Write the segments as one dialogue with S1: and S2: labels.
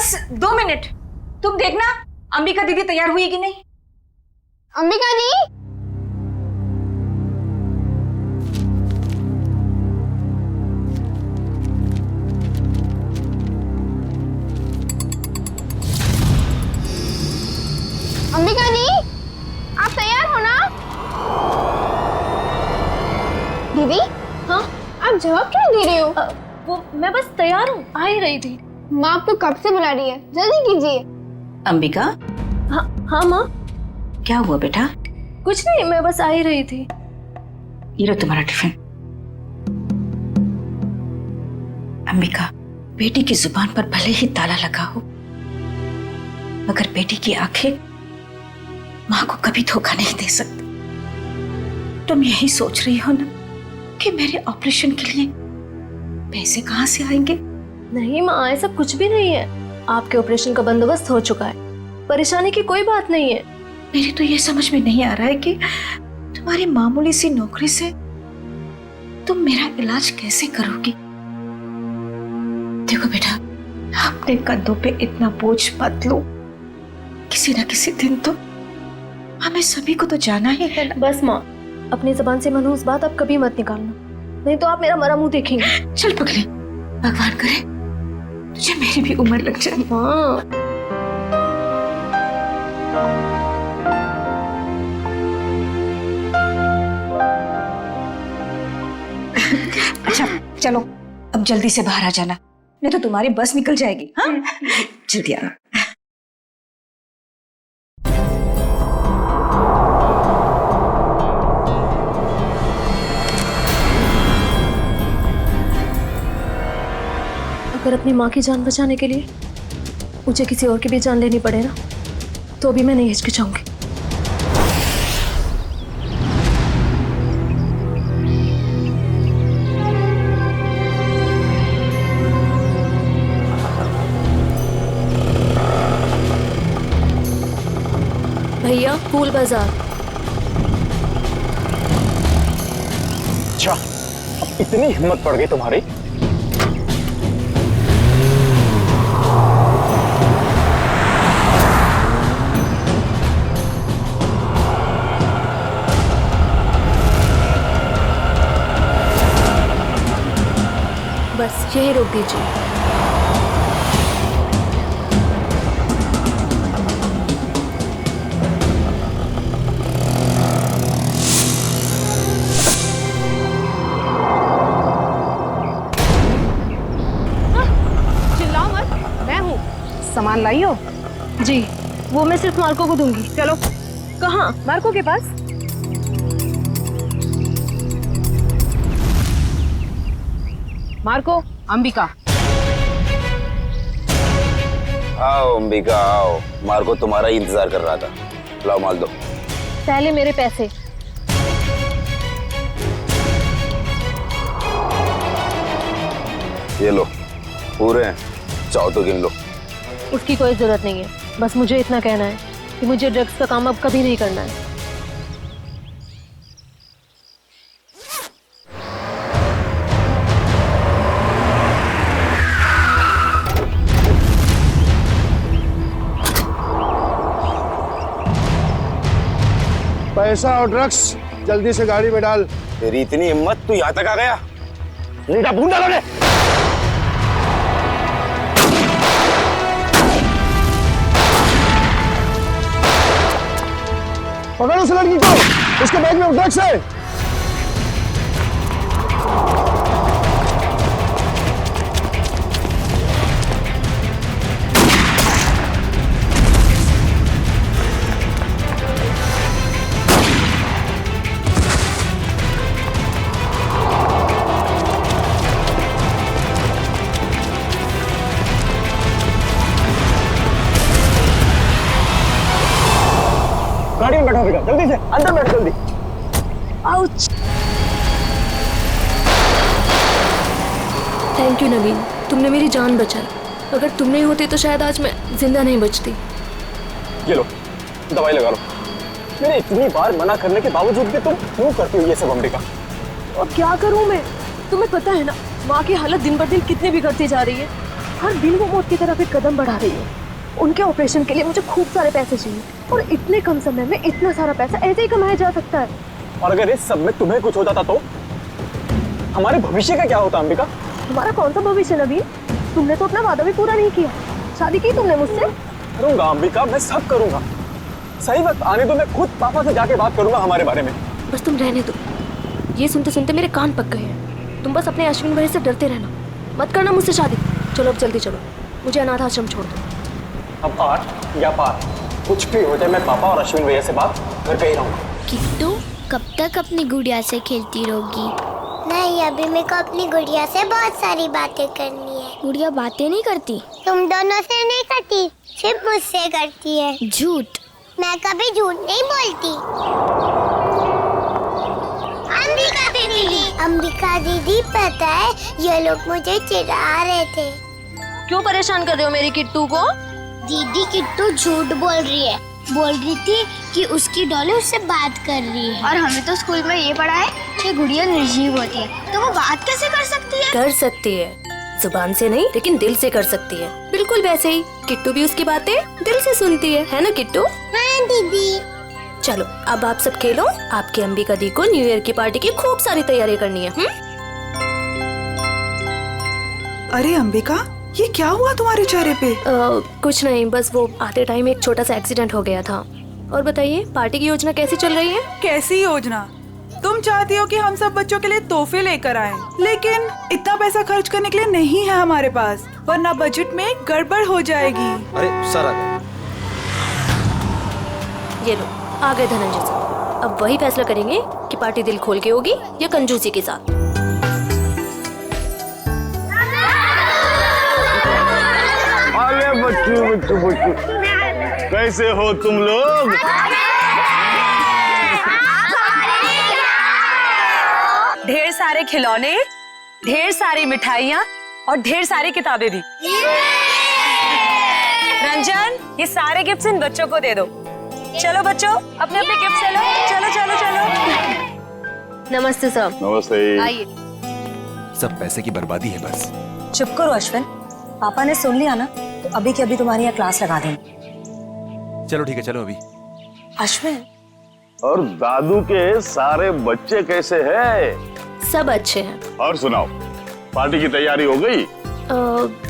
S1: बस 2 मिनट, तुम देखना अंबिका दीदी तैयार हुई कि नहीं।
S2: अंबिका दी, अंबिका दी, आप तैयार हो ना? दीदी, हाँ आप जवाब क्यों दे रहे हो?
S3: वो मैं बस तैयार हूँ, आ ही रही थी।
S2: माँ आपको कब से बुला रही है, जल्दी कीजिए।
S1: अंबिका,
S3: हाँ माँ।
S1: क्या हुआ बेटा?
S3: कुछ नहीं, मैं बस आ ही रही थी।
S1: ये लो तुम्हारा टिफिन। अंबिका, बेटी की जुबान पर भले ही ताला लगा हो, मगर बेटी की आंखें माँ को कभी धोखा नहीं दे सकती। तुम यही सोच रही हो ना कि मेरे ऑपरेशन के लिए पैसे कहाँ से आएंगे?
S3: नहीं माँ, ऐसा कुछ भी नहीं है। आपके ऑपरेशन का बंदोबस्त हो चुका है, परेशानी की कोई बात नहीं है।
S1: मेरी तो ये समझ में नहीं आ रहा है कि तुम्हारी मामूली सी नौकरी से तुम मेरा इलाज कैसे करोगी। देखो बेटा, अपने कंधों पे इतना बोझ मत लो। किसी ना किसी दिन तो हमें सभी को तो जाना ही है ना।
S3: बस माँ, अपनी जबान से मनहूस बात आप कभी मत निकालना, नहीं तो आप मेरा मरा मुंह देखेंगे।
S1: चल पगले, भगवान करे तुझे मेरी भी उम्र लग जाए।
S3: हाँ।
S1: अच्छा चलो, अब जल्दी से बाहर आ जाना, नहीं तो तुम्हारी बस निकल जाएगी। हाँ जल्दी आना।
S3: अगर अपनी माँ की जान बचाने के लिए मुझे किसी और की भी जान लेनी पड़े ना, तो भी मैं नहीं हिचकिचाऊंगी। भैया, फूल बाजार।
S4: अच्छा, अब इतनी हिम्मत पड़ गई तुम्हारी?
S3: बस यही रोक दीजिए।
S2: चिल्लाओ मत, मैं हूँ। सामान लाई हो?
S3: जी, वो मैं सिर्फ मार्को को दूंगी।
S2: चलो।
S3: कहाँ?
S2: मार्को के पास। मार्को, अंबिका।
S4: आओ अंबिका आओ, मार्को तुम्हारा ही इंतजार कर रहा था। लाओ माल दो।
S3: पहले मेरे पैसे।
S4: ये लो, पूरे हैं, चाहो तो गिन लो।
S3: उसकी कोई जरूरत नहीं है, बस मुझे इतना कहना है कि मुझे ड्रग्स का काम अब कभी नहीं करना है।
S5: पैसा और ड्रग्स जल्दी से गाड़ी में डाल।
S4: तेरी इतनी हिम्मत, तू यहाँ तक आ गया? नीटा भून डालो ने।
S5: पकड़ उस लड़की को, उसके बैग में ड्रग्स है। गाड़ी में बैठो बेटा, जल्दी से अंदर बैठो जल्दी।
S3: आउच! थैंक यू नवीन, तुमने मेरी जान बचाई। अगर तुम नहीं होते तो शायद आज मैं जिंदा नहीं बचती।
S4: ये लो, दवाई लगा लो। मैंने इतनी बार मना करने के बावजूद भी तुम क्यों करती हो ये सब अंबिका?
S3: और क्या करूं मैं? तुम्हें पता है ना, माँ की हालत दिन ब दिन कितनी बिगड़ती जा रही है। हर दिन वो मौत की तरफ एक कदम बढ़ा रही है। उनके ऑपरेशन के लिए मुझे खूब सारे पैसे चाहिए और इतने कम समय में इतना सारा पैसा ऐसे ही कमाया जा सकता है।
S4: और अगर इस सब में तुम्हें कुछ हो जाता तो हमारे भविष्य का क्या होता अंबिका?
S3: तुम्हारा कौन सा भविष्य नवीन? तुमने तो अपना वादा भी पूरा नहीं किया। शादी की तुमने मुझसे?
S4: करूंगा अंबिका, मैं सब करूंगा। सही वक्त आने दो, मैं खुद पापा से जाके बात करूंगा हमारे बारे में।
S3: बस तुम रहने दो। ये सुनते सुनते मेरे कान पक गए हैं। तुम बस अपने अश्विन भाई से डरते रहना, मत करना मुझसे शादी। चलो अब जल्दी चलो, मुझे अनाथ आश्रम छोड़ दो।
S4: अब 8 या पार कुछ भी हो जाए, मैं पापा और अश्विन भैया से बात करके ही रहूंगा।
S2: किट्टू कब तक अपनी गुड़िया से खेलती रहोगी? नहीं, अभी मेरे को अपनी गुड़िया से बहुत सारी बातें करनी है। गुड़िया बातें नहीं करती? तुम दोनों से नहीं करती, सिर्फ मुझसे करती है। झूठ। मैं कभी झूठ नहीं बोलती। अंबिका दीदी पता है ये लोग मुझे चिढ़ा रहे थे।
S3: क्यों परेशान कर रहे हो मेरी किट्टू को?
S2: दीदी किट्टू झूठ बोल रही है। बोल रही थी कि उसकी डॉली उससे बात कर रही है। और हमें तो स्कूल में ये पढ़ा है कि गुड़िया निर्जीव होती है, तो वो बात कैसे कर सकती है?
S3: कर सकती है, जुबान से नहीं लेकिन दिल से कर सकती है। बिल्कुल वैसे ही किट्टू भी उसकी बातें दिल से सुनती है ना किट्टू?
S2: हाँ दीदी।
S3: चलो अब आप सब खेलो। आपकी अंबिका दी को न्यू ईयर की पार्टी की खूब सारी तैयारी करनी है।
S6: अरे अंबिका, ये क्या हुआ तुम्हारे चेहरे पे?
S3: कुछ नहीं, बस वो आते टाइम एक छोटा सा एक्सीडेंट हो गया था। और बताइए पार्टी की योजना कैसी चल रही है?
S6: कैसी योजना? तुम चाहती हो कि हम सब बच्चों के लिए तोहफे लेकर आएं, लेकिन इतना पैसा खर्च करने के लिए नहीं है हमारे पास, वरना बजट में गड़बड़ हो जाएगी।
S7: अरे सर आ गए।
S3: ये लो आ गए धनंजय सर। अब वही फैसला करेंगे कि पार्टी दिल खोल के होगी या कंजूसी के साथ।
S5: अरे बच्चू कैसे हो तुम लोग?
S8: ढेर सारे खिलौने, ढेर सारी मिठाइयाँ और ढेर सारी किताबें भी। रंजन, ये सारे गिफ्ट्स इन बच्चों को दे दो। चलो बच्चों, अपने अपने गिफ्ट ले लो। चलो चलो चलो।
S3: नमस्ते सर।
S5: नमस्ते।
S8: आइए।
S7: सब पैसे की बर्बादी है बस।
S8: चुप करो अश्विन, पापा ने सुन लिया ना तो अभी के अभी तुम्हारी यहाँ क्लास लगा देंगे।
S7: चलो ठीक है, चलो अभी।
S8: अश्विन,
S5: और दादू के सारे बच्चे कैसे हैं?
S3: सब अच्छे हैं।
S5: और सुनाओ, पार्टी की तैयारी हो गई?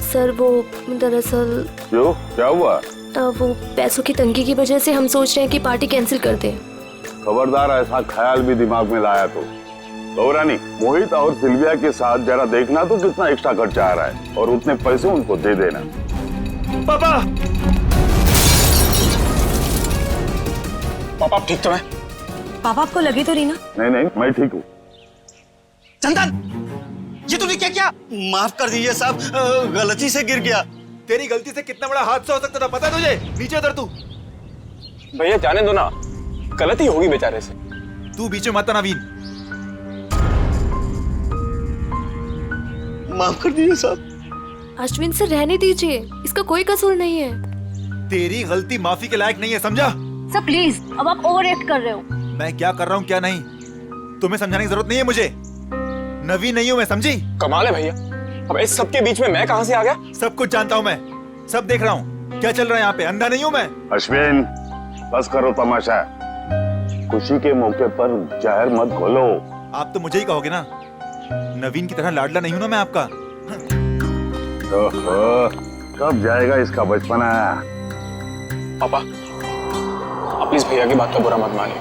S3: सर वो दरअसल
S5: क्यों, क्या हुआ?
S3: वो पैसों की तंगी की वजह से हम सोच रहे हैं कि पार्टी कैंसिल कर दें।
S5: खबरदार ऐसा ख्याल भी दिमाग में लाया तो गौरानी, मोहित और सिल्विया के साथ जरा देखना तो कितना एक्स्ट्रा खर्चा आ रहा है, और उतने पैसे उनको दे देना।
S7: पापा
S4: पापा ठीक तो है?
S8: पापा आपको लगी तो नहीं ना?
S5: नहीं नहीं, मैं ठीक हूँ।
S7: चंदन, ये तूने क्या किया? माफ कर दीजिए साहब, गलती से गिर गया। तेरी गलती से कितना बड़ा हादसा हो सकता था पता है तुझे? नीचे उतर तू।
S4: भैया जाने दो ना, गलती होगी बेचारे से।
S7: तू बीच में मत आना नवीन। माफ कर दीजिए साहब।
S3: अश्विन से रहने दीजिए, इसका कोई कसूर नहीं है।
S7: तेरी गलती माफी के लायक नहीं है, समझा?
S3: सर प्लीज, अब आप ओवर एक्ट कर रहे हो।
S7: मैं क्या कर रहा हूँ क्या नहीं, तुम्हें समझाने की जरूरत नहीं है मुझे। नवीन नहीं हूँ मैं, समझी?
S4: कमाल है भैया, अब इस सब के बीच में मैं कहां से आ गया?
S7: सब कुछ जानता हूँ मैं, सब देख रहा हूँ क्या चल रहा है यहाँ पे। अंधा नहीं हूँ मैं।
S5: अश्विन, बस करो तमाशा। खुशी के मौके पर जहर मत घोलो।
S7: आप तो मुझे ही कहोगे ना, नवीन की तरह लाडला नहीं हूँ ना मैं आपका।
S5: ओहो, कब जाएगा इसका बचपना?
S4: पापा, आप प्लीज भैया की बात का बुरा मत मानिए।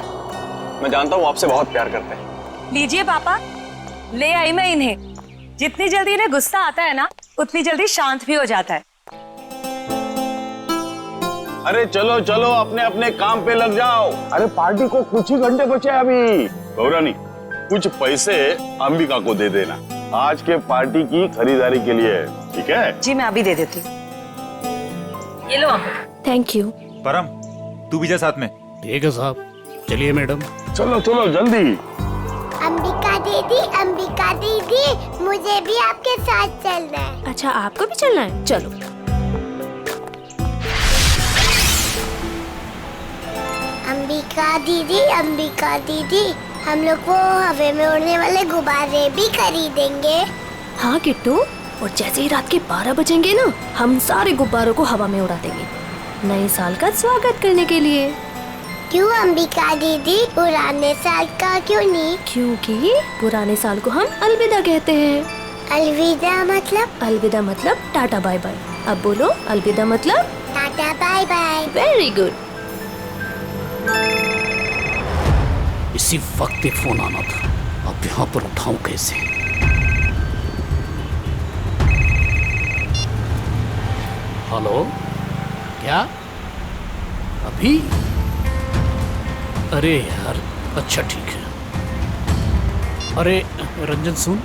S4: मैं जानता हूँ आपसे बहुत प्यार करते हैं।
S8: लीजिए पापा, ले आई मैं इन्हें। जितनी जल्दी इन्हें गुस्सा आता है ना, उतनी जल्दी शांत भी हो जाता है।
S5: अरे चलो चलो, अपने अपने काम पे लग जाओ। अरे पार्टी को कुछ ही घंटे बचे अभी। गौरानी, कुछ पैसे अंबिका को दे देना, आज के पार्टी की खरीदारी के लिए, ठीक है?
S8: जी मैं अभी दे देती हूँ। ये लो आप।
S3: Thank you.
S7: परम, तू भी जा साथ में।
S9: ठीक है साहब, चलिए मैडम।
S5: चलो चलो जल्दी।
S2: अंबिका दीदी, मुझे भी आपके साथ चलना है।
S3: अच्छा आपको भी चलना है, चलो।
S2: अंबिका दीदी, हम लोग वो हवा में उड़ने वाले गुब्बारे भी खरीदेंगे।
S3: हाँ किट्टू, और जैसे ही रात के 12 बजेंगे ना, हम सारे गुब्बारों को हवा में उड़ा देंगे, नए साल का स्वागत करने के लिए।
S2: क्यों अंबिका दीदी, पुराने साल का क्यों नहीं?
S3: क्योंकि पुराने साल को हम अलविदा कहते हैं।
S2: अलविदा मतलब?
S3: अलविदा मतलब टाटा बाय बाय। अब बोलो अलविदा मतलब
S2: tata bye bye.
S3: Very good.
S9: इसी वक्त एक फोन आना था, अब यहाँ पर उठाऊं कैसे? हेलो, क्या अभी? अरे यार, अच्छा ठीक है। अरे रंजन सुन,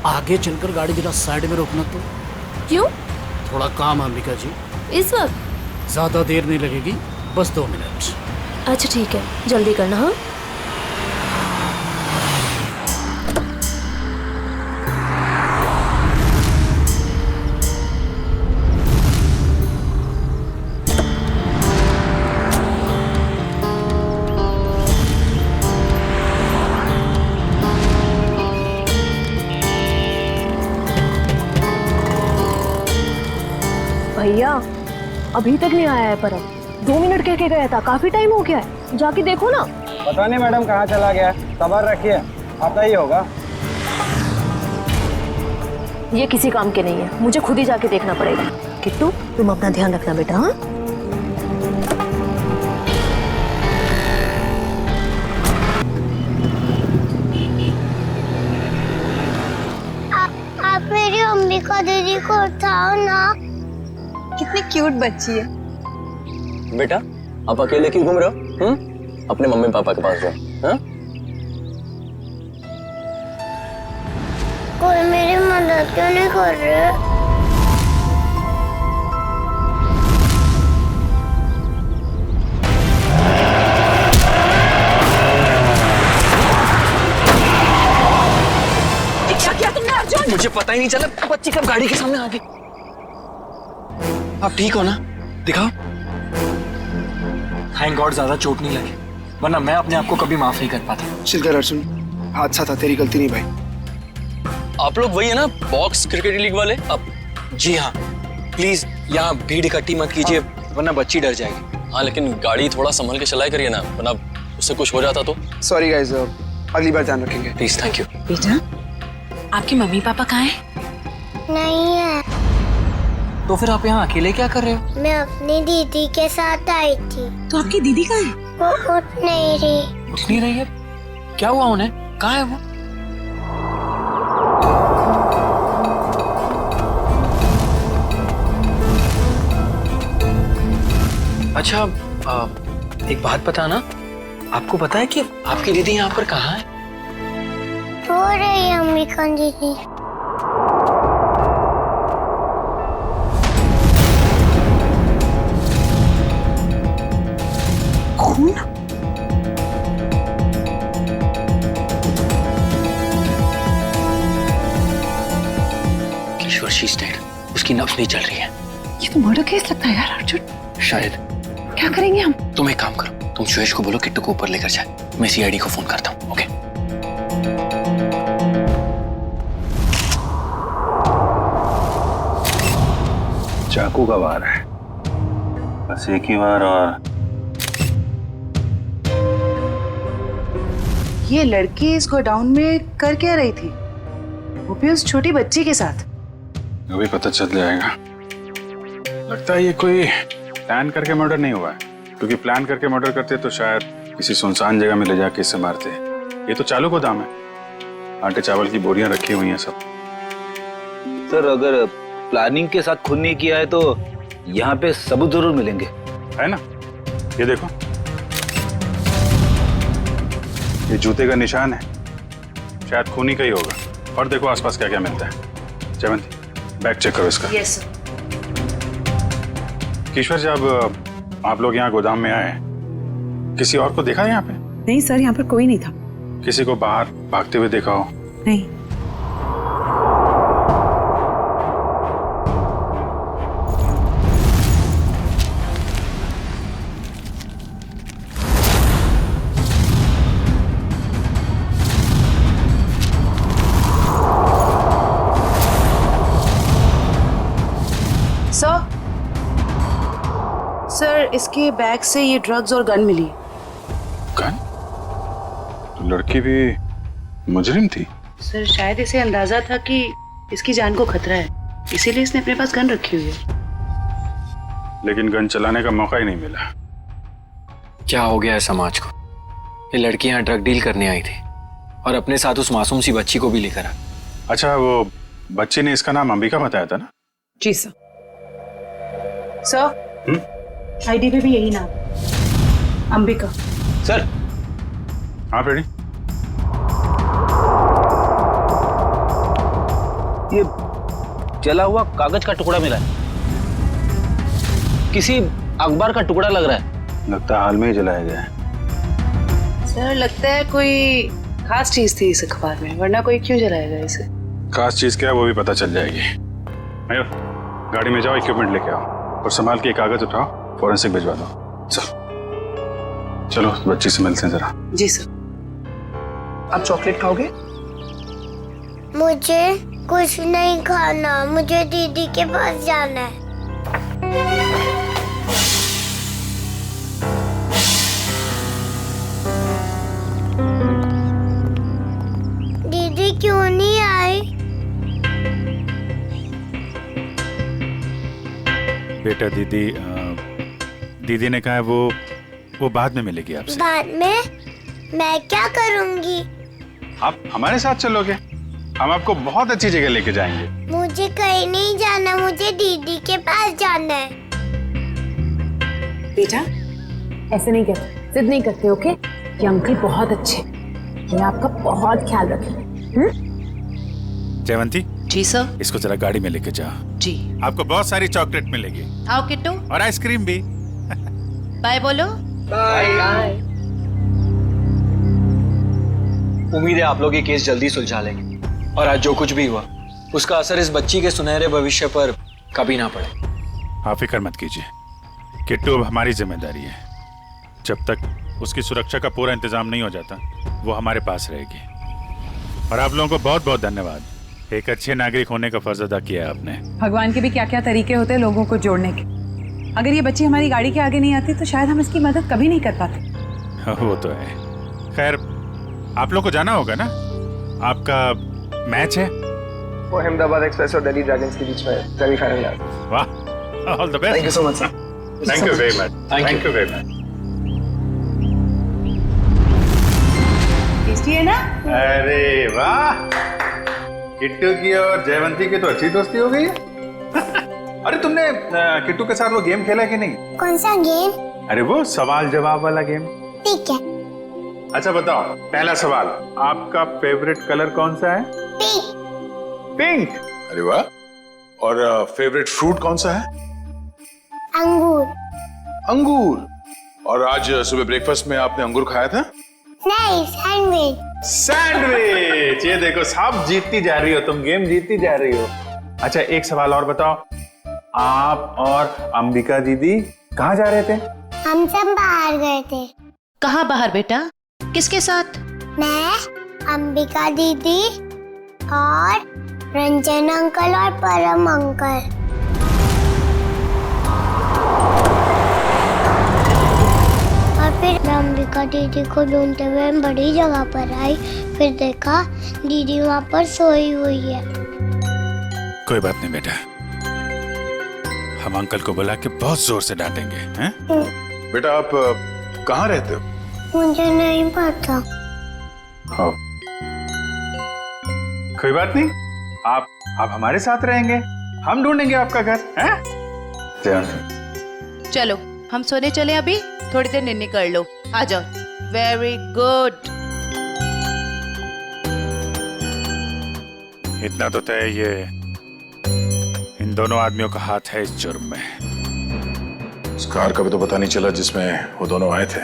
S9: आगे चलकर गाड़ी जरा साइड में रोकना तो।
S3: क्यों?
S9: थोड़ा काम है अंबिका जी।
S3: इस वक्त?
S9: ज्यादा देर नहीं लगेगी, बस 2 मिनट।
S3: अच्छा ठीक है, जल्दी करना। हाँ भैया, अभी तक नहीं आया है परम। 2 मिनट कह के गया था, काफी टाइम हो गया है, जाके देखो ना।
S4: पता नहीं मैडम कहाँ चला गया, सबर रखिए, आता ही होगा।
S3: ये किसी काम के नहीं है, मुझे खुद ही जाके देखना पड़ेगा। किट्टू, तुम अपना ध्यान रखना बेटा। हाँ
S2: आप मेरी अंबिका दीदी को उठाओ ना।
S8: कितनी क्यूट बच्ची है।
S4: बेटा, आप अकेले क्यों घूम रहे हो? अपने मम्मी पापा के पास जाओ। हाँ?
S2: कोई मेरी मदद क्यों नहीं कर रहे?
S8: क्या किया तुमने अर्जुन?
S4: मुझे पता ही नहीं चला, बच्ची कब गाड़ी के सामने आ गई। आप ठीक हो ना? दिखाओ।
S10: थैंक गॉड ज्यादा चोट नहीं लगी, वरना मैं अपने आप को कभी माफ नहीं कर पाता।
S11: चिल कर अर्जुन, हादसा था, तेरी गलती नहीं भाई।
S4: आप लोग वही है ना, बॉक्स क्रिकेट लीग वाले? अब
S10: जी हाँ, प्लीज यहाँ भीड़ इकट्ठी मत कीजिए, वरना बच्ची डर जाएगी।
S4: हाँ, लेकिन गाड़ी थोड़ा संभल के चलाया करिए ना, वरना उससे कुछ हो जाता तो।
S11: सॉरी गाइस, अगली बार ध्यान रखेंगे।
S4: Please, thank you.
S8: बेटा, आपके मम्मी पापा कहाँ हैं?
S2: नहीं है।
S10: तो फिर आप यहाँ अकेले क्या कर रहे हो?
S2: मैं अपनी दीदी के साथ आई थी।
S8: तो आपकी दीदी कहाँ है?
S2: वो उठ नहीं रही।
S10: उठ नहीं रही है? क्या हुआ उन्हें? कहाँ है वो? अच्छा, एक बात बताना, आपको पता है कि आपकी दीदी यहाँ पर कहाँ है?
S2: रो रही है अंबिका दीदी।
S6: खून?
S10: किशोर, शी इज डेड। उसकी नब्ज नहीं चल रही है।
S6: ये तो मर्डर केस लगता है यार अर्जुन।
S10: शायद।
S6: क्या करेंगे हम?
S10: तुम एक काम करो, तुम सुयश को बोलो किट्टू को ऊपर लेकर जाए, मैं सीआईडी को फोन करता हूँ। ओके?
S5: चाकू का वार है, बस एक ही बार। और
S6: ये लड़की इस गोडाउन में कर क्या रही थी, वो भी उस छोटी बच्ची के साथ?
S5: अभी पता चल जाएगा। लगता है ये कोई प्लान करके मर्डर नहीं हुआ है, क्योंकि प्लान करके मर्डर करते तो शायद किसी सुनसान जगह में ले जाके इसे मारते। ये तो चालू गोदाम है, आटे चावल की बोरियां रखी हुई हैं सब।
S12: सर, अगर प्लानिंग के साथ खून नहीं किया है तो यहाँ पे सबूत जरूर मिलेंगे,
S5: है ना? ये देखो, ये जूते का निशान है, शायद खूनी का ही होगा। और देखो आसपास क्या क्या मिलता है। जयवंती, बैग चेक करो इसका।
S8: Yes sir.
S5: किशोर, जब आप लोग यहाँ गोदाम में आए, किसी और को देखा यहाँ पे?
S6: नहीं सर, यहाँ पर कोई नहीं था।
S5: किसी को बाहर भागते हुए देखा हो?
S6: नहीं।
S13: सर इसके बैग से ये ड्रग्स और गन मिली।
S5: गन? तो लड़की भी मुजरिम थी?
S13: सर शायद इसे अंदाजा था कि इसकी जान को खतरा है, इसीलिए इसने अपने पास गन रखी हुई है।
S5: लेकिन गन चलाने का मौका ही नहीं मिला।
S10: क्या हो गया है समाज को? ये लड़की यहाँ ड्रग डील करने आई थी और अपने साथ उस मासूम सी बच्ची को भी लेकर आ।
S5: अच्छा, वो बच्ची ने इसका नाम अंबिका बताया था ना?
S13: जी सर। सर आईडी पे भी यही नाम, अंबिका।
S10: सर।
S5: हाँ रेडी।
S12: ये जला हुआ कागज का टुकड़ा मिला है, किसी अखबार का टुकड़ा लग रहा है।
S5: लगता है हाल में ही जलाया गया है।
S13: सर लगता है कोई खास चीज थी इस अखबार में, वरना कोई क्यों जलाएगा इसे।
S5: खास चीज क्या है वो भी पता चल जाएगी। आयो, गाड़ी में जाओ, इक्विपमेंट लेके आओ और संभाल के कागज उठाओ, फॉरेंसिक भिजवा दो। चलो बच्ची से मिलते हैं जरा।
S13: जी सर। आप चॉकलेट खाओगे?
S2: मुझे कुछ नहीं खाना, मुझे दीदी के पास जाना है। दीदी क्यों नहीं आई?
S5: बेटा दीदी ने कहा है वो बाद में मिलेगी आपसे।
S2: बाद में? मैं क्या करूंगी?
S5: आप हमारे साथ चलोगे, हम आपको बहुत अच्छी जगह लेके जाएंगे।
S2: मुझे कहीं नहीं जाना, मुझे दीदी के पास जाना है।
S13: बेटा ऐसे नहीं करते, जिद नहीं करते, ओके? ये अंकल बहुत अच्छे, ये आपका बहुत ख्याल रखेंगे।
S5: जयवंती।
S13: जी सर।
S5: इसको जरा गाड़ी में लेके जाओ।
S13: जी।
S5: आपको बहुत सारी चॉकलेट मिलेगी।
S14: आओ किट्टू।
S5: और आइसक्रीम भी।
S14: बाय बोलो।
S10: बाय। उम्मीद है आप लोग ये केस जल्दी सुलझा लेंगे और आज जो कुछ भी हुआ उसका असर इस बच्ची के सुनहरे भविष्य पर कभी ना पड़े।
S5: आप फिक्र मत कीजिए, किट्टू अब हमारी जिम्मेदारी है। जब तक उसकी सुरक्षा का पूरा इंतजाम नहीं हो जाता वो हमारे पास रहेगी। और आप लोगों को बहुत बहुत धन्यवाद, एक अच्छे नागरिक होने का फर्ज अदा किया आपने।
S6: भगवान के भी क्या क्या तरीके होते हैं लोगों को जोड़ने के। अगर ये बच्ची हमारी गाड़ी के आगे नहीं आती तो शायद हम इसकी मदद कभी नहीं कर पाते।
S5: वो तो है। खैर आप लोग को जाना होगा ना, आपका मैच है।
S11: वो अहमदाबाद एक्सप्रेस और दिल्ली ड्रैगन्स के बीच में सेमीफाइनल है।
S5: वाह, all the best.
S11: Thank you so much sir.
S5: Thank you very much. Thank you very much.
S6: Tasty है ना?
S5: अरे वाह, किट्टू की और जयवंती की तो अच्छी दोस्ती हो गई है। अरे तुमने किट्टू के साथ वो गेम खेला कि नहीं?
S2: कौन सा गेम?
S5: अरे वो सवाल जवाब वाला गेम।
S2: ठीक है।
S5: अच्छा बताओ, पहला सवाल, आपका फेवरेट कलर कौन सा है?
S2: पिंक।
S5: पिंक? अरे वाह। और फेवरेट फ्रूट कौन सा है?
S2: अंगूर।
S5: अंगूर। और आज सुबह ब्रेकफास्ट में आपने अंगूर खाया था?
S2: नहीं, सैंडविच।
S5: सैंडविच। ये देखो सब जीतती जा रही हो, तुम गेम जीतती जा रही हो। अच्छा एक सवाल और बताओ, आप और अंबिका दीदी कहाँ जा रहे थे?
S2: हम सब बाहर गए थे।
S14: कहाँ बाहर बेटा? किसके साथ?
S2: मैं, अंबिका दीदी और रंजन अंकल और परम अंकल। और फिर अंबिका दीदी को ढूंढते हुए बड़ी जगह पर आई, फिर देखा दीदी वहाँ पर सोई हुई है।
S5: कोई बात नहीं बेटा, हम अंकल को बुला के बहुत जोर से डांटेंगे, हैं? बेटा आप कहाँ रहते हो?
S2: मुझे नहीं पता।
S5: हाँ। कोई बात नहीं, आप हमारे साथ रहेंगे, हम ढूंढेंगे आपका घर, हैं?
S14: चलो हम सोने चले, अभी थोड़ी देर निन्नी कर लो, आ जाओ। Very good.
S5: इतना तो तय, ये इन दोनों आदमियों का हाथ है इस जुर्म में।
S15: उस कार का भी तो पता नहीं चला जिसमें वो दोनों आए थे।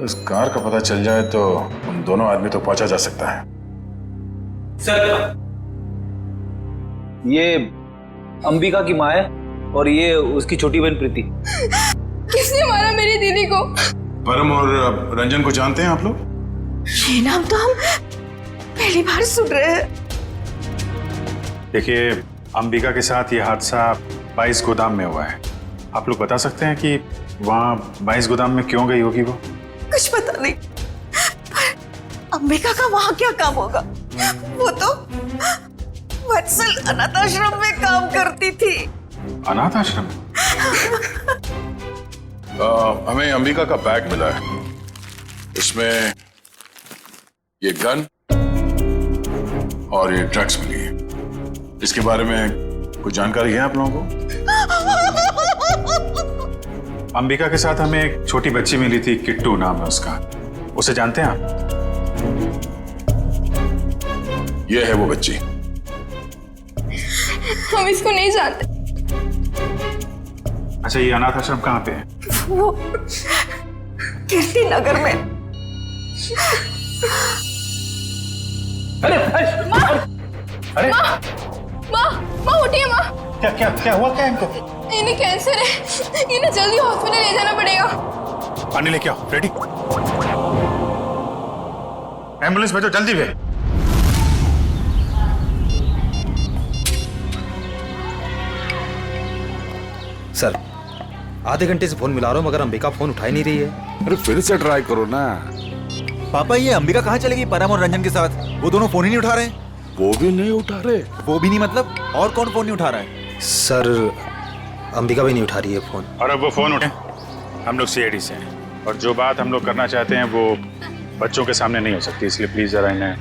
S15: उस कार का पता चल जाए तो उन दोनों आदमी तो पहुंचा जा सकता है।
S12: सर, ये अंबिका की माँ है और ये उसकी छोटी बहन प्रीति।
S3: किसने मारा मेरी दीदी को?
S15: परम और रंजन को जानते हैं आप लोग?
S1: ये नाम तो हम पहली बार सुन रहे हैं।
S5: देखिए, अंबिका के साथ ये हादसा 22 गोदाम में हुआ है।
S15: आप लोग बता सकते हैं कि वहाँ 22 गोदाम में क्यों गई होगी वो?
S1: कुछ पता नहीं, पर अंबिका का वहां क्या काम होगा? वो तो वत्सल अनाथ आश्रम में काम करती थी।
S15: अनाथ आश्रम? हमें अंबिका का बैग मिला है, इसमें ये गन और ये ड्रग्स मिली है। इसके बारे में कुछ जानकारी है आप लोगों को? अंबिका के साथ हमें एक छोटी बच्ची मिली थी, किट्टू नाम है उसका। उसे जानते हैं आप? ये है वो बच्ची।
S3: हम इसको नहीं जानते।
S15: अच्छा, ये अनाथ आश्रम कहाँ पे है?
S1: वो कीर्ति नगर में।
S15: अरे अरे
S3: माँ उठिए माँ।
S15: क्या हुआ क्या इनको?
S3: इन्हें कैंसर है, इन्हें जल्दी हॉस्पिटल ले जाना पड़ेगा।
S15: पानी लेके आओ। रेडी? एम्बुलेंस भेजो जल्दी भेज।
S7: सर, आधे घंटे से फोन मिला रहा हूँ मगर अंबिका फोन उठा ही नहीं रही है।
S15: अरे फिर से ट्राई करो ना।
S7: पापा, ये अंबिका कहाँ चलेगी परम और रंजन के साथ? वो दोनों फोन ही नहीं उठा रहे।
S15: वो भी नहीं उठा रहे?
S7: वो भी नहीं मतलब? और कौन फोन नहीं उठा रहा है? सर, अंबिका भी नहीं उठा रही है फोन।
S15: और अब वो फोन उठे। हम लोग सीआईडी से हैं और जो बात हम लोग करना चाहते हैं वो बच्चों के सामने नहीं हो सकती, इसलिए प्लीज जरा इन्हें।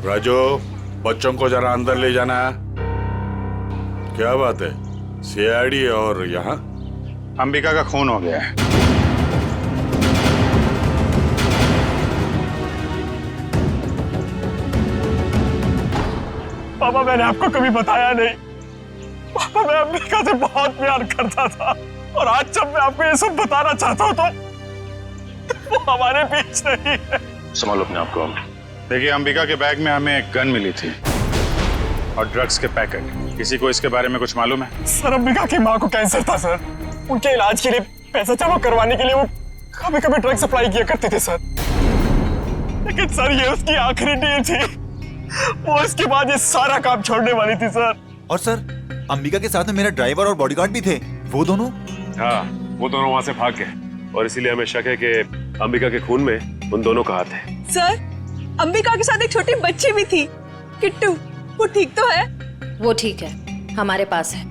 S5: राजू, बच्चों को जरा अंदर ले जाना। क्या बात है? सीआईडी और यहाँ?
S15: अंबिका का खून हो गया है।
S4: पापा, मैंने आपको कभी बताया नहीं। पापा, मैं अंबिका से बहुत प्यार करता था और आज जब मैं आपको ये सब बताना चाहता हूँ तो वो हमारे बीच नहीं है।
S15: संभालो अपने आप को। देखिए, अंबिका के बैग में हमें एक गन मिली थी और ड्रग्स के पैकेट। किसी को इसके बारे में कुछ मालूम है?
S4: सर, अंबिका की माँ को कैंसर था सर। उनके इलाज के लिए पैसा जमा करवाने के लिए वो कभी कभी ड्रग सप्लाई किया करते थे सर। लेकिन सर, ये उसकी आखिरी डील थी। वो इसके बाद ये सारा काम छोड़ने वाली थी सर।
S7: और सर, अंबिका के साथ में मेरा ड्राइवर और बॉडीगार्ड भी थे। वो दोनों?
S16: हाँ, वो दोनों वहाँ से भाग गए और इसीलिए हमें शक है कि अंबिका के खून में उन दोनों का हाथ है।
S8: सर, अंबिका के साथ एक छोटी बच्ची भी थी, किट्टू। वो ठीक तो है?
S17: वो ठीक है, हमारे पास है।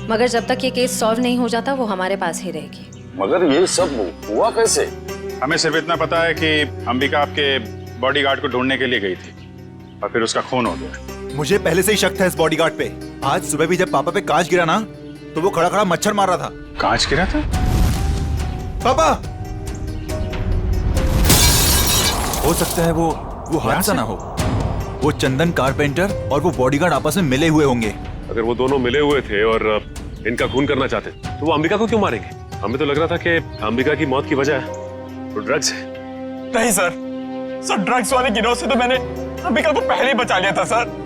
S17: मगर जब तक ये केस सॉल्व नहीं हो जाता वो हमारे पास ही रहेगी।
S5: मगर ये सब हुआ कैसे?
S15: हमें सिर्फ इतना पता है कि अंबिका आपके बॉडीगार्ड को ढूंढने के लिए गई थी और फिर उसका खून हो गया।
S7: मुझे पहले से ही शक था इस बॉडीगार्ड पे। आज सुबह भी जब पापा पे कांच गिरा ना, तो वो खड़ा खड़ा मच्छर मार रहा था।
S15: कांच गिरा था?
S7: पापा, हो सकता है वो हादसा ना हो। वो चंदन कारपेंटर और वो बॉडीगार्ड आपस में मिले हुए होंगे।
S16: अगर वो दोनों मिले हुए थे और इनका खून करना चाहते तो वो अंबिका को क्यों मारेंगे? हमें तो लग रहा था कि अंबिका की मौत की वजह वो ड्रग्स है।
S4: नहीं सर, ड्रग्स वाले गिरोह से तो मैंने अंबिका को पहले ही बचा लिया था सर।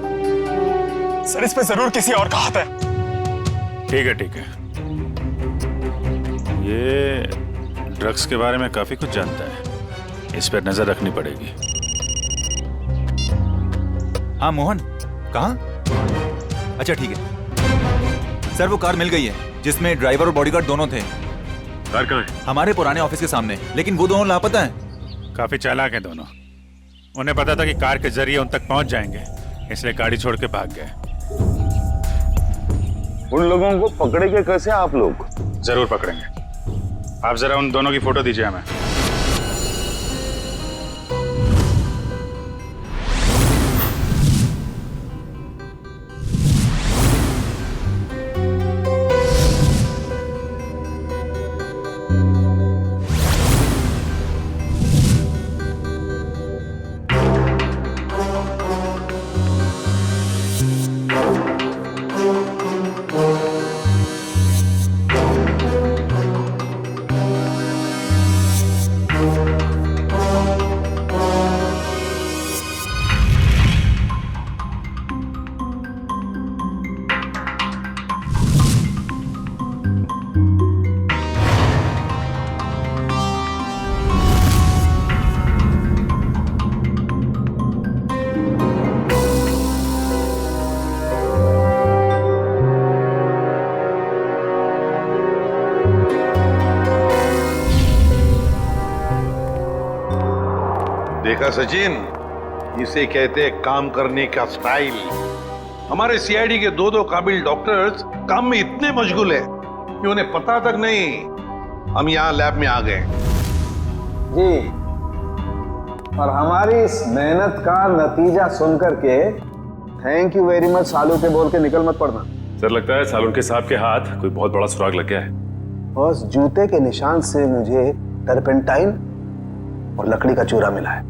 S4: सर, इस पे जरूर किसी और का हाथ है।
S15: ठीक है। ये ड्रग्स के बारे में काफी कुछ जानता है, इस पर नजर रखनी पड़ेगी।
S7: हाँ मोहन, कहाँ? अच्छा ठीक है सर, वो कार मिल गई है जिसमें ड्राइवर और बॉडीगार्ड दोनों थे।
S16: कार कहाँ है?
S7: हमारे पुराने ऑफिस के सामने, लेकिन वो दोनों लापता हैं।
S15: काफी चालाक हैं दोनों। उन्हें पता था कि कार के जरिए उन तक पहुंच जाएंगे, इसलिए गाड़ी छोड़ के भाग गए।
S5: उन लोगों को पकड़ेंगे कैसे आप लोग?
S15: जरूर पकड़ेंगे। आप जरा उन दोनों की फोटो दीजिए हमें। देखा सचिन, इसे कहते हैं काम करने का स्टाइल। हमारे सीआईडी के दो काबिल डॉक्टर्स काम में इतने मशगूल है कि उन्हें पता तक नहीं हम यहाँ लैब में आ गए।
S18: जी, और हमारी इस मेहनत का नतीजा सुनकर के थैंक यू वेरी मच सालू के बोल के निकल मत पड़ना।
S16: सर लगता है सालून के साहब के हाथ कोई बहुत बड़ा सुराग लग गया है।
S18: बस जूते के निशान से मुझे टर्पेंटाइन और लकड़ी का चूरा मिला है।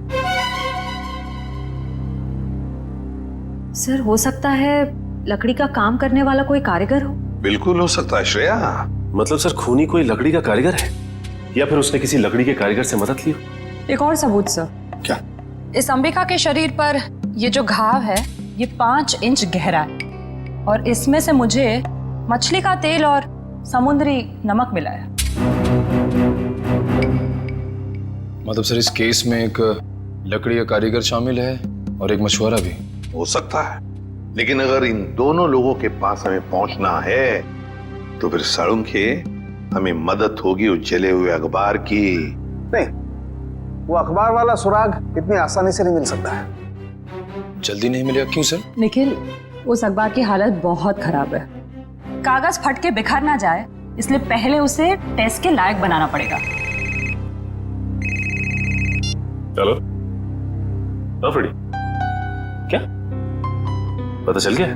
S17: सर हो सकता है लकड़ी का काम करने वाला कोई कारीगर हो।
S15: बिल्कुल हो सकता है श्रेया।
S16: मतलब सर खूनी कोई लकड़ी का कारीगर है या फिर उसने किसी लकड़ी के कारीगर से मदद ली हो?
S8: एक और सबूत सर।
S15: क्या?
S8: इस अंबिका के शरीर पर ये जो घाव है ये 5 इंच गहरा है और इसमें से मुझे मछली का तेल और समुद्री नमक मिला है।
S19: मतलब सर इस केस में एक लकड़ी का कारीगर शामिल है और एक मशवरा भी
S15: हो सकता है, लेकिन अगर इन दोनों लोगों के पास हमें पहुंचना है तो फिर साळुंखे हमें मदद होगी उस जले हुए अखबार की।
S18: नहीं, वो अखबार वाला सुराग इतनी आसानी से नहीं मिल सकता है।
S19: जल्दी नहीं मिलेगा? क्यों सर?
S8: निखिल, उस अखबार की हालत बहुत खराब है। कागज फट के बिखर ना जाए इसलिए पहले उसे टेस्ट के लायक बनाना पड़ेगा।
S16: चलो। हाँ फ्रेडी, क्या पता चल गया?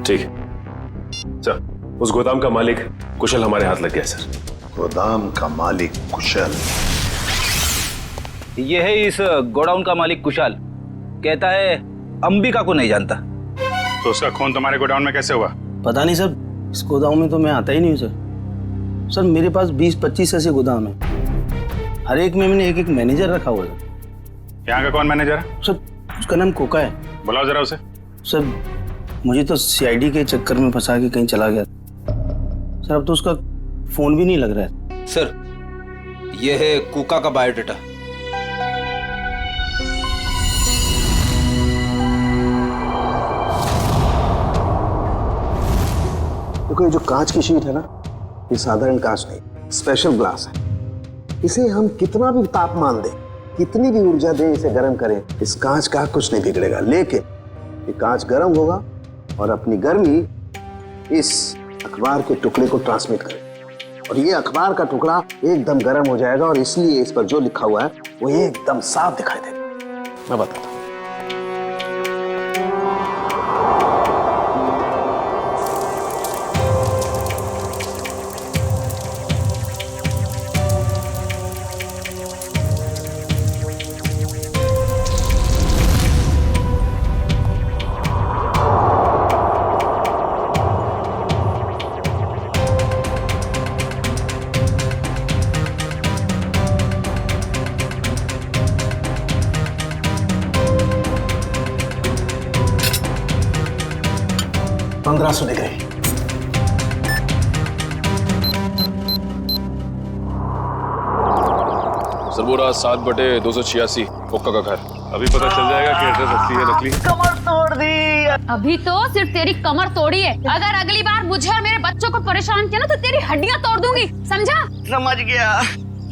S16: ठीक है चल, उस गोदाम का मालिक कुशल हमारे हाथ लग गया सर।
S15: गोदाम का मालिक कुशल?
S12: ये है इस गोडाउन का मालिक कुशाल। कहता है अंबिका को नहीं जानता।
S20: तो उसका खून तुम्हारे गोडाउन में कैसे हुआ?
S21: पता नहीं सर, इस गोदाम में तो मैं आता ही नहीं हूँ सर। सर मेरे पास 20-25 ऐसे गोदाम है, हर एक में मैंने एक मैनेजर रखा हुआ है।
S20: यहाँ का कौन मैनेजर है?
S21: सर उसका नाम कोका है।
S20: बुलाओ जरा उसे।
S21: सर मुझे तो सीआईडी के चक्कर में फंसा के कहीं चला गया सर, अब तो उसका फोन भी नहीं लग रहा है।
S12: सर ये है कोका का बायोडाटा।
S18: देखो ये जो कांच की शीट है ना, ये साधारण कांच नहीं, स्पेशल ग्लास है। इसे हम कितना भी तापमान दें, कितनी भी ऊर्जा दें, इसे गर्म करें, इस कांच का कुछ नहीं बिगड़ेगा। लेकिन ये कांच गर्म होगा और अपनी गर्मी इस अखबार के टुकड़े को ट्रांसमिट करेगा और ये अखबार का टुकड़ा एकदम गर्म हो जाएगा और इसलिए इस पर जो लिखा हुआ है वो एकदम साफ दिखाई देगा। मैं बताता हूँ। सुने गए।
S19: सर वो रहा 7/286 कोका का घर।
S16: अभी पता चल जाएगा कि एड्रेस असली है नकली।
S22: कमर तोड़ दी। अभी तो सिर्फ तेरी कमर तोड़ी है, अगर अगली बार मुझे और मेरे बच्चों को परेशान किया ना तो तेरी हड्डियां तोड़ दूंगी, समझा?
S20: समझ गया।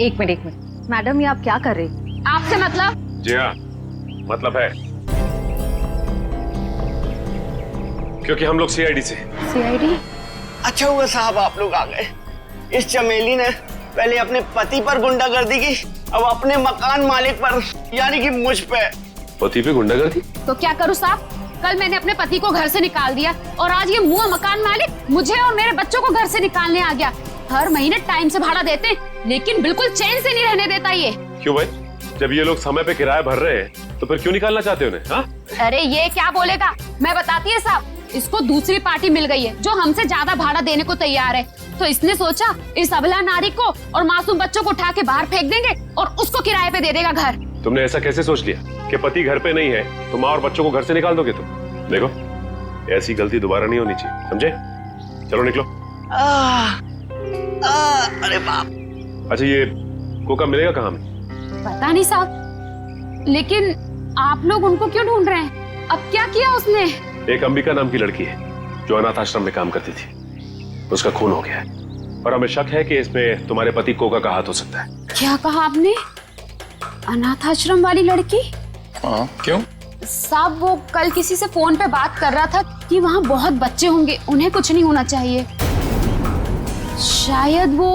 S22: एक मिनट मैडम, ये आप क्या कर रही? आपसे मतलब?
S16: जी हाँ, मतलब है क्योंकि हम लोग सीआईडी से।
S22: सीआईडी?
S20: अच्छा हुआ साहब आप लोग आ गए। इस चमेली ने पहले अपने पति पर गुंडागर्दी की, अब अपने मकान मालिक पर, यानी कि मुझ पे।
S16: पति पे गुंडागर्दी?
S22: तो क्या करूं साहब? कल मैंने अपने पति को घर से निकाल दिया और आज ये मुंह मकान मालिक मुझे और मेरे बच्चों को घर से निकालने आ गया। हर महीने टाइम से भाड़ा देते लेकिन बिल्कुल चैन से नहीं रहने देता ये।
S16: क्यों भाई? जब ये लोग समय पे किराया भर रहे हैं तो फिर क्यों निकालना चाहते हो उन्हें? हाँ?
S22: अरे ये क्या बोलेगा, मैं बताती है साहब। इसको दूसरी पार्टी मिल गई है जो हमसे ज्यादा भाड़ा देने को तैयार है, तो इसने सोचा इस अबला नारी को और मासूम बच्चों को उठा के बाहर फेंक देंगे और उसको किराए पे दे देगा घर।
S16: तुमने ऐसा कैसे सोच लिया कि पति घर पे नहीं है तो माँ और बच्चों को घर से निकाल दोगे तुम? देखो ऐसी गलती दोबारा नहीं होनी चाहिए, समझे? चलो निकलो।
S20: अरे बाप।
S16: अच्छा ये कोका मिलेगा कहाँ में?
S22: पता नहीं साहब, लेकिन आप लोग उनको क्यों ढूंढ रहे हैं? अब क्या किया उसने?
S16: एक अंबिका नाम की लड़की है जो अनाथ आश्रम में काम करती थी, उसका खून हो गया है और हमें शक है कि इसमें तुम्हारे पति कोका का हाथ हो सकता है।
S22: क्या कहा आपने? अनाथ आश्रम वाली लड़की?
S19: हाँ, क्यों?
S22: साहब वो कल किसी से फोन पे बात कर रहा था कि वहाँ बहुत बच्चे होंगे, उन्हें कुछ नहीं होना चाहिए। शायद वो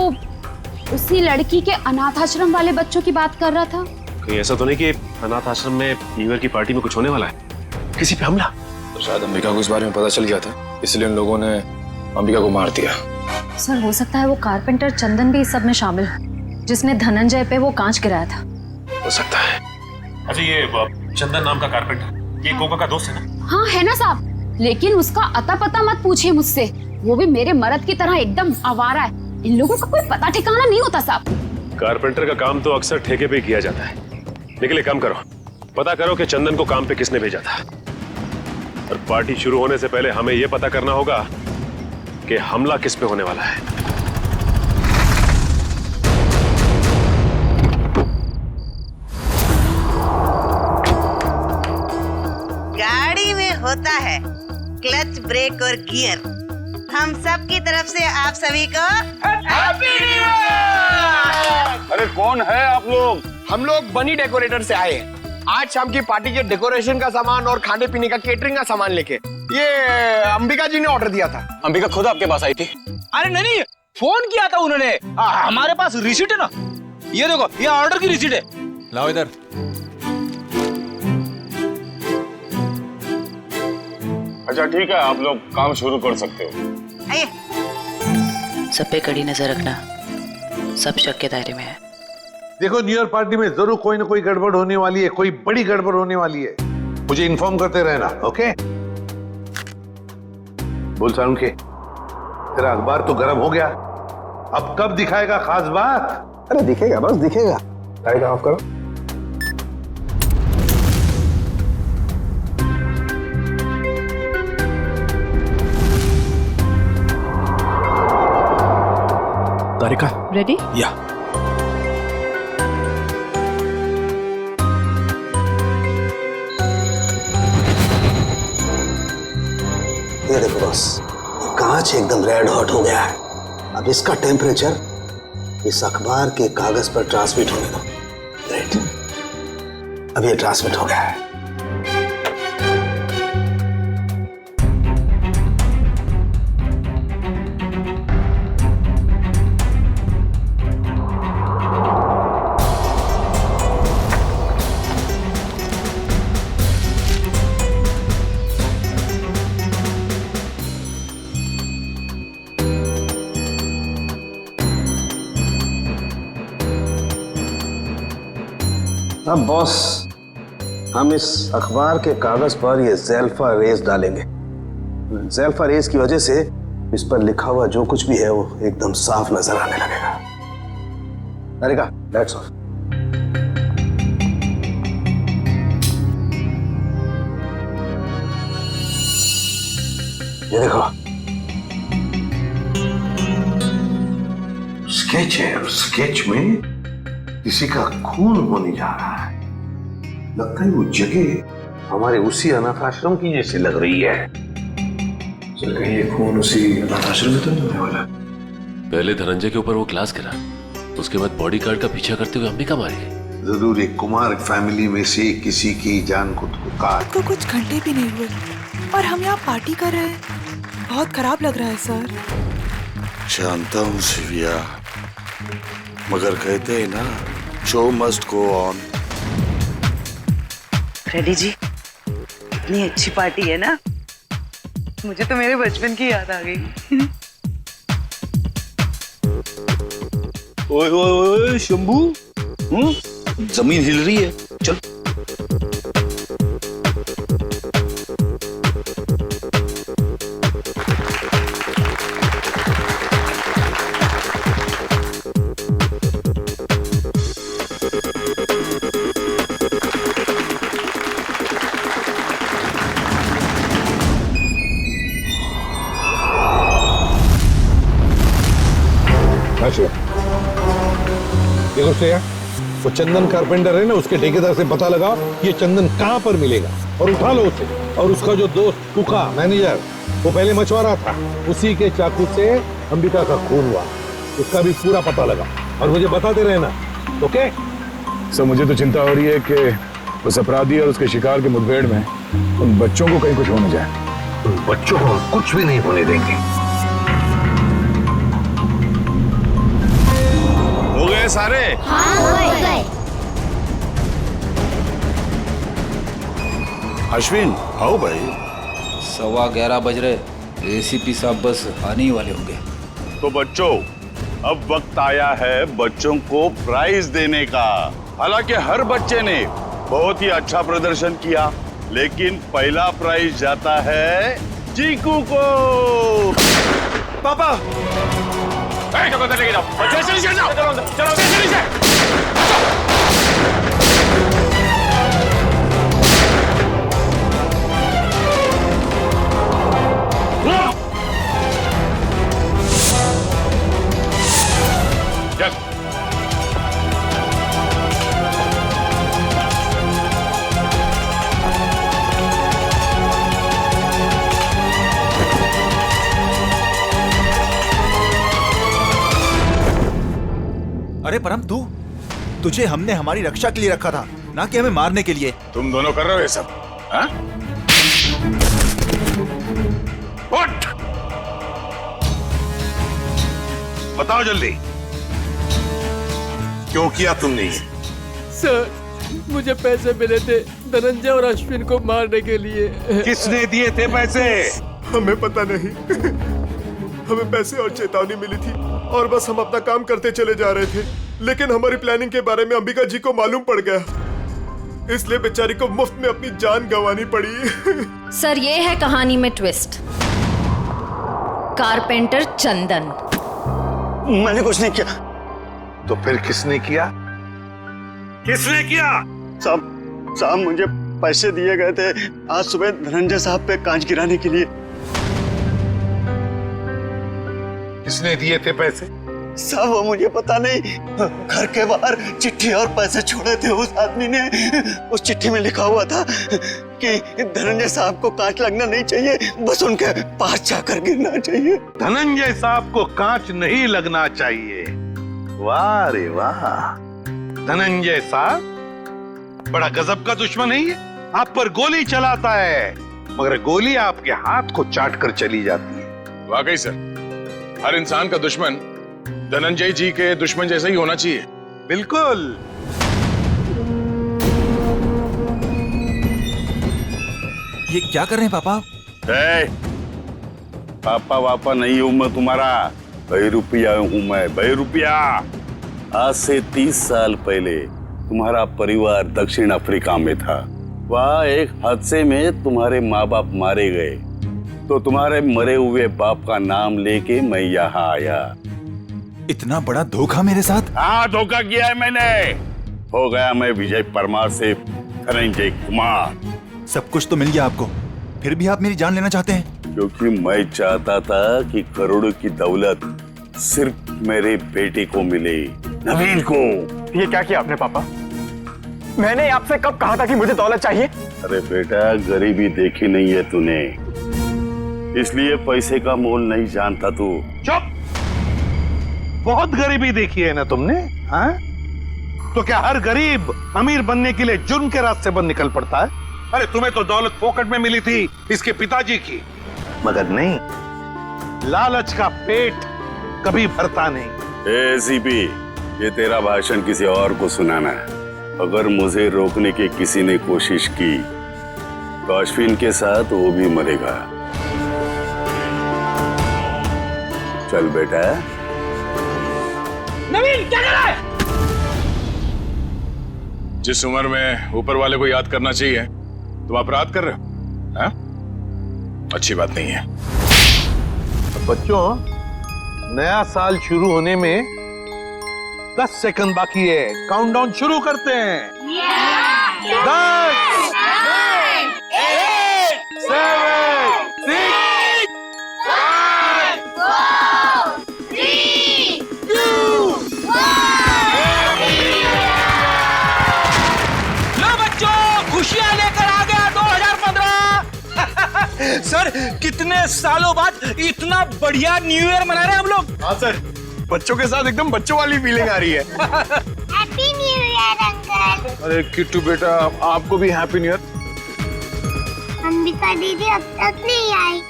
S22: उसी लड़की के अनाथ आश्रम वाले बच्चों की बात कर रहा था।
S16: कहीं ऐसा तो नहीं कि अनाथ आश्रम में न्यू ईयर की पार्टी में कुछ होने वाला है, किसी पे हमला?
S19: तो शायद अंबिका को इस बारे में पता चल गया था, इसलिए उन लोगों ने अंबिका को मार दिया।
S17: सर हो सकता है वो कारपेंटर चंदन भी इस सब में शामिल है, जिसने धनंजय पे वो कांच गिराया था।
S16: हो सकता है। अच्छा ये चंदन नाम का कारपेंटर, ये कोका का दोस्त है ना?
S22: हाँ है ना साहब, लेकिन उसका अता पता मत पूछिए मुझसे, वो भी मेरे मर्द की तरह एकदम आवारा है। इन लोगों का कोई पता ठिकाना नहीं होता साहब।
S16: कारपेंटर का काम तो अक्सर ठेके पे किया जाता है, लेकिन एक काम करो, पता करो कि चंदन को काम पे किसने भेजा था। और पार्टी शुरू होने से पहले हमें यह पता करना होगा कि हमला किस पे होने वाला है।
S14: गाड़ी में होता है क्लच, ब्रेक और गियर। हम सब की तरफ से आप सभी को हैप्पी न्यू ईयर।
S5: अरे कौन है आप लोग?
S11: हम लोग बनी डेकोरेटर से आए हैं आज शाम की पार्टी के डेकोरेशन का सामान और खाने पीने का केटरिंग का सामान लेके। ये अंबिका जी ने ऑर्डर दिया था।
S10: अंबिका खुद आपके पास आई थी?
S21: अरे नहीं, फोन किया था उन्होंने। हमारे पास रिसीट है ना, ये देखो, ये ऑर्डर की रिसीट है।
S10: लाओ इधर।
S5: अच्छा ठीक है, आप लोग काम शुरू कर सकते हो।
S9: सब पे कड़ी नजर रखना, सब शक के दायरे में है।
S13: देखो न्यू ईयर पार्टी में जरूर कोई ना कोई गड़बड़ होने वाली है, कोई बड़ी गड़बड़ होने वाली है, मुझे इन्फॉर्म करते रहना। ओके? बोल सारुण के, तेरा अखबार तो गर्म हो गया, अब कब दिखाएगा खास बात?
S18: अरे दिखेगा, बस दिखेगा। लाइट ऑफ करो।
S19: तारिका
S22: रेडी?
S19: या
S18: ये देखो बस, ये कांच एकदम रेड हॉट हो गया है। अब इसका टेम्परेचर इस अखबार के कागज पर ट्रांसमिट होने दो। ग्रेट, अब ये ट्रांसमिट हो गया है। अब बॉस, हम इस अखबार के कागज पर ये ज़ेल्फा रेस डालेंगे। ज़ेल्फा रेस की वजह से इस पर लिखा हुआ जो कुछ भी है वो एकदम साफ नजर आने लगेगा। तारिका, दैट्स ऑल। ये देखो, स्केच है, और स्केच में किसी का खून होने जा रहा है। लगता है वो जगह हमारे उसी अनाथ आश्रम की जैसी लग रही है।
S19: चल, कहीं ये खून उसी अनाथ आश्रम में तो नहीं होने वाला?
S16: पहले धनंजय के ऊपर वो ग्लास गिरा, उसके बाद बॉडीगार्ड का पीछा करते हुए अंबिका मारी गई।
S13: जरूर एक कुमार फैमिली में से किसी की जान को काट।
S6: को कुछ घंटे भी नहीं हुए और हम यहाँ पार्टी कर रहे हैं। बहुत खराब लग रहा है सर।
S5: जानता हूँ शिविया, मगर कहते हैं ना, show must go on.
S9: Reddy ji, इतनी अच्छी पार्टी है ना, मुझे तो मेरे बचपन की याद आ गई।
S12: ओए ओए ओए शंभू, जमीन हिल रही है, चल।
S13: देखो श्रेया, वो चंदन कारपेंटर है ना, उसके ठेकेदार से पता लगाओ ये चंदन कहाँ पर मिलेगा और उठा लो उसे। और उसका जो दोस्त टुका मैनेजर, वो पहले मछुआरा था, उसी के चाकू से अंबिका का खून हुआ, उसका भी पूरा पता लगा और मुझे बताते रहना। ओके?
S15: सर मुझे तो चिंता हो रही है कि उस अपराधी और उसके शिकार के मुठभेड़ में उन बच्चों को कहीं कुछ हो न जाए।
S13: उन बच्चों को हम कुछ भी नहीं होने देंगे।
S5: हो गए सारे?
S1: हाँ, हो गए।
S5: अश्विन आओ भाई।
S12: 11:15 बज रहे, एसीपी साहब बस आने ही वाले होंगे।
S5: तो बच्चों, अब वक्त आया है बच्चों को प्राइज देने का। हालांकि हर बच्चे ने बहुत ही अच्छा प्रदर्शन किया, लेकिन पहला प्राइज जाता है चीकू को।
S11: पापा
S7: अरे परम, तुझे हमने हमारी रक्षा के लिए रखा था, ना कि हमें मारने के लिए।
S15: तुम दोनों कर रहे हो ये सब? हाँ? उठ! बताओ जल्दी, क्यों किया तुमने ये?
S2: सर, मुझे पैसे मिले थे धनंजय और अश्विन को मारने के लिए।
S13: किसने दिए थे पैसे?
S4: हमें पता नहीं। हमें पैसे और चेतावनी मिली थी और बस हम अपना काम करते चले जा रहे थे, लेकिन हमारी प्लानिंग के बारे में अंबिका जी को मालूम पड़ गया, इसलिए बेचारी को मुफ्त में अपनी जान गंवानी पड़ी।
S17: सर, ये है कहानी में ट्विस्ट। कारपेंटर चंदन।
S7: मैंने कुछ नहीं किया।
S13: तो फिर किसने किया? किसने किया?
S20: साहब मुझे पैसे दिए गए थे आज सुबह धनंजय साहब पे कांच गिराने के लिए।
S13: किसने दिए थे पैसे?
S20: साहब वो मुझे पता नहीं, घर के बाहर चिट्ठी और पैसे छोड़े थे उस आदमी ने। उस चिट्ठी में लिखा हुआ था कि धनंजय साहब को कांच लगना नहीं चाहिए, बस उनके पास जाकर गिरना चाहिए।
S13: धनंजय साहब को कांच नहीं लगना चाहिए। वाह रे वाह, धनंजय साहब बड़ा गजब का दुश्मन है ये। आप पर गोली चलाता है, मगर गोली आपके हाथ को चाट कर चली जाती है।
S15: वाकई सर, हर इंसान का दुश्मन धनंजय जी के दुश्मन जैसा ही होना चाहिए।
S13: बिल्कुल।
S7: ये क्या कर रहे हैं पापा?
S5: पापा वापा नहीं हूं मैं तुम्हारा, बहरूपिया हूं मैं, बहरूपिया। आज से 30 साल पहले तुम्हारा परिवार दक्षिण अफ्रीका में था। वहाँ एक हादसे में तुम्हारे माँ बाप मारे गए, तो तुम्हारे मरे हुए बाप का नाम लेके मैं यहाँ आया।
S7: इतना बड़ा धोखा मेरे साथ?
S5: हाँ, धोखा किया है मैंने। हो गया मैं विजय परमार से धनंजय कुमार।
S7: सब कुछ तो मिल गया आपको, फिर भी आप मेरी जान लेना चाहते हैं?
S5: क्योंकि मैं चाहता था कि करोड़ों की दौलत सिर्फ मेरे बेटे को मिले, नवीन को।
S4: ये क्या किया आपने पापा? मैंने आपसे कब कहा था कि मुझे दौलत चाहिए?
S5: अरे बेटा, गरीबी देखी नहीं है तूने, इसलिए पैसे का मोल नहीं जानता तू।
S13: चुप! बहुत गरीबी देखी है ना तुमने? हाँ? तो क्या हर गरीब अमीर बनने के लिए जुर्म के रास्ते पर निकल पड़ता है? अरे तुम्हें तो दौलत फोकट में मिली थी इसके पिताजी की, मगर नहीं, लालच का पेट कभी भरता नहीं।
S5: एसीपी, ये तेरा भाषण किसी और को सुनाना है। अगर मुझे रोकने की किसी ने कोशिश की तो अश्विन के साथ वो भी मरेगा। चल बेटा।
S1: नवीन, क्या कर रहा है?
S15: जिस उम्र में ऊपर वाले को याद करना चाहिए तुम अपराध कर रहे हो, हाँ? अच्छी बात नहीं है।
S13: बच्चों, नया साल शुरू होने में 10 सेकंड बाकी है। काउंटडाउन शुरू करते हैं। 10, 9, 8, 7, 6, 5, 4, 3, 2, 1।
S1: लो बच्चों, खुशियां लेकर आ गया 2015।
S11: सर, कितने सालों बाद इतना बढ़िया न्यू ईयर मना रहे हैं हम लोग।
S4: हाँ सर, बच्चों के साथ एकदम बच्चों वाली फीलिंग आ रही है।
S1: Happy new year.
S3: Year uncle.
S15: अरे किट्टू बेटा, आपको भी हैप्पी न्यू ईयर।
S3: अंबिका दीदी अब तक नहीं आई।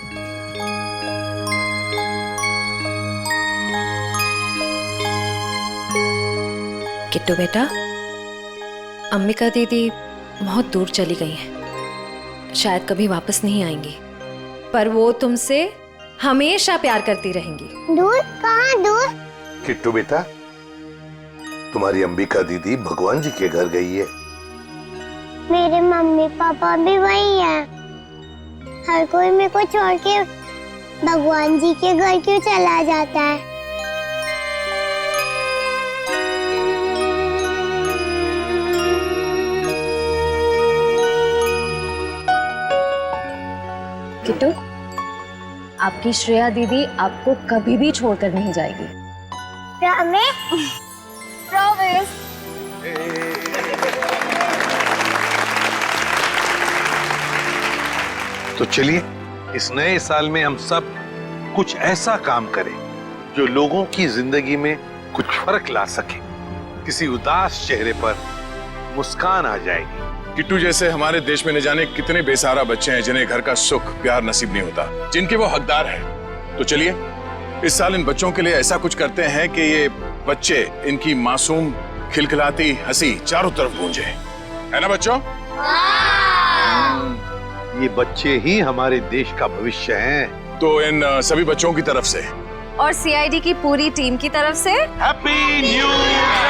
S17: किट्टू बेटा, अंबिका दीदी बहुत दूर चली गई हैं, शायद कभी वापस नहीं आएंगी, पर वो तुमसे हमेशा प्यार करती रहेंगी।
S3: दूर? कहाँ दूर?
S13: किट्टू बेटा, तुम्हारी अंबिका दीदी भगवान जी के घर गई है।
S3: मेरे मम्मी पापा भी वही हैं। हर कोई मेरे को छोड़ के भगवान जी के घर क्यों चला जाता है?
S17: किट्टू, आपकी श्रेया दीदी आपको कभी भी छोड़कर नहीं जाएगी।
S3: प्रॉमिस।
S13: तो चलिए इस नए साल में हम सब कुछ ऐसा काम करें जो लोगों की जिंदगी में कुछ फर्क ला सके। किसी उदास चेहरे पर मुस्कान आ जाएगी।
S15: किट्टू जैसे हमारे देश में न जाने कितने बेसहारा बच्चे हैं जिन्हें घर का सुख प्यार नसीब नहीं होता, जिनके वो हकदार हैं। तो चलिए इस साल इन बच्चों के लिए ऐसा कुछ करते हैं कि ये बच्चे, इनकी मासूम खिलखिलाती हंसी चारों तरफ गूंजे, है ना बच्चों?
S13: ये बच्चे ही हमारे देश का भविष्य हैं।
S15: तो इन सभी बच्चों की तरफ से
S17: और सीआईडी की पूरी टीम की तरफ से
S13: हैप्पी न्यू ईयर।